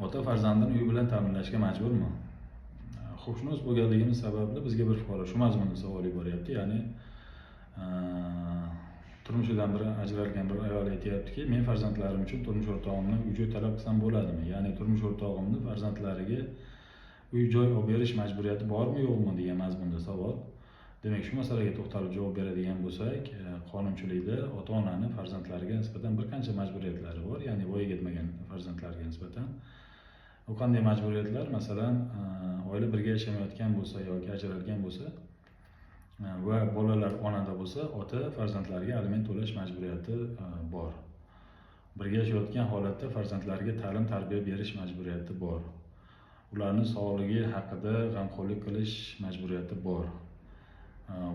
ota farzandini uy bilan ta'minlashga majburmi? Huquqshunos bo'lganligimiz sababli bizga bir fuqaro shu mazmunda savol yuboryapti. Ya'ni turmushidan biri ajralgan bir ayol aytyaptiki, men farzandlarim uchun turmush o'rtog'imni uy-joy talab qilsam bo'ladimi? Ya'ni turmush o'rtog'imni farzandlariga uy-joy olib berish majburiyati bormi yo'qmi degan mazmunda savol. Demak, shu masalaga to'xtalib javob beradigan bo'lsak, qonunchilikda ota-onani farzandlariga nisbatan bir qancha majburiyatlari bor, ya'ni voyaga yetmagan farzandlarga nisbatan. U qanday majburiyatlar? Masalan, oila birga yashamayotgan bo'lsa yoki ajralgan bo'lsa va bolalar onada bo'lsa, ota farzandlariga aliment to'lash majburiyati bor. Birga yashayotgan holatda farzandlariga ta'lim-tarbiya berish majburiyati bor. Ularning sog'ligi haqida g'amxo'rlik qilish majburiyati bor.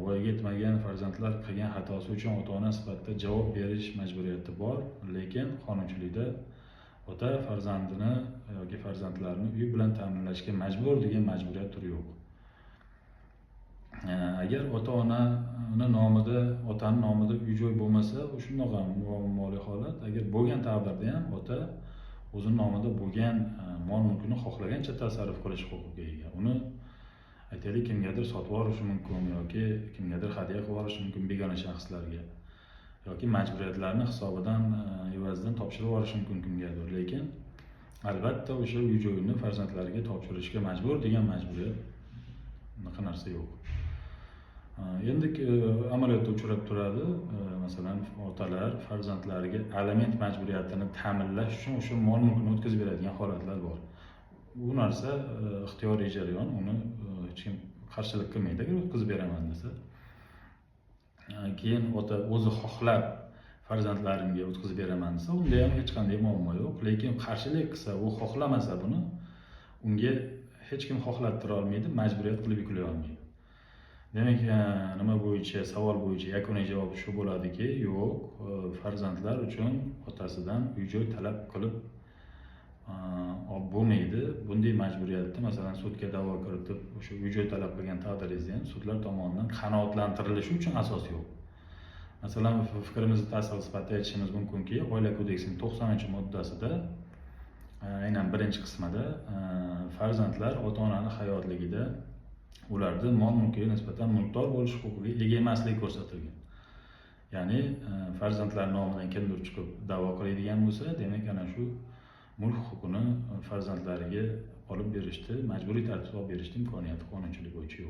Voyaga yetmagan farzandlar qilgan xatosi uchun ota-ona sifatida javob berish majburiyati bor, lekin qonunchilikda ota farzandini yoki farzandlarini uy bilan ta'minlashga majbur degan majburiyat turi yo'q. Agar ota-onani nomida, otaning nomida uy-joy bo'lmasa, shundoq ham muammoli holat. Agar bo'lgan taqdirda ham ota o'zining nomida bo'lgan mol-mulkini xohlagancha tasarruf qilish huquqiga ega. Uni aytaylik, kimgadir sotib yuborishi mumkin yoki kimgadir hadya qilib yuborishi mumkin begona shaxslarga. Yoki majburiyatlarni hisobidan evazidan topshirib yuborishi mumkin kimgadir. Lekin albatta o'sha uy-joyni farzandlariga topshirishga majbur degan majburiyat bunaqa narsa yo'q. Endi amaliyotda uchrab turadi. Masalan, otalar farzandlariga aliment majburiyatini ta'minlash uchun o'sha mol-mulkni o'tkazib beradigan holatlar bor. Bu narsa ixtiyoriy jarayon, uni hech kim qarshilik qilmaydi agar o'tkazib beraman desa. Keyin ota o'zi xohlab farzandlarimga o'tkazib beraman desa, unda ham hech qanday muammo yo'q. Lekin qarshilik qilsa, u xohlamasa buni, unga hech kim xohlattira olmaydi, majburiyat qilib yuklay olmaydi. Demak, nima bo'yicha, savol bo'yicha yakuniy javob shu bo'ladiki, yo'q, farzandlar uchun otasidan uy-joy talab qilib olib bo'lmaydi. Bunday majburiyatni masalan sudga da'vo kiritib, o'sha uy-joy talab qilgan taqdiringizda ham sudlar tomonidan qanoatlantirilishi uchun asos yo'q. Masalan, fikrimizni tasdiq sifatida aytishimiz mumkinki, Oila kodeksining 90-moddasida aynan birinchi qismida farzandlar ota-onaning hayotligida ularning mol-mulkiga nisbatan mulkdor bo'lish huquqiga ega emasligi ko'rsatilgan. Ya'ni farzandlar nomidan kimdir chiqib da'vo qiladigan bo'lsa, demak ana shu mulk huquqini farzandlariga olib berishdi, majburiy tartibda olib berishdi imkoniyati qonunchilik bo'yicha yo'q.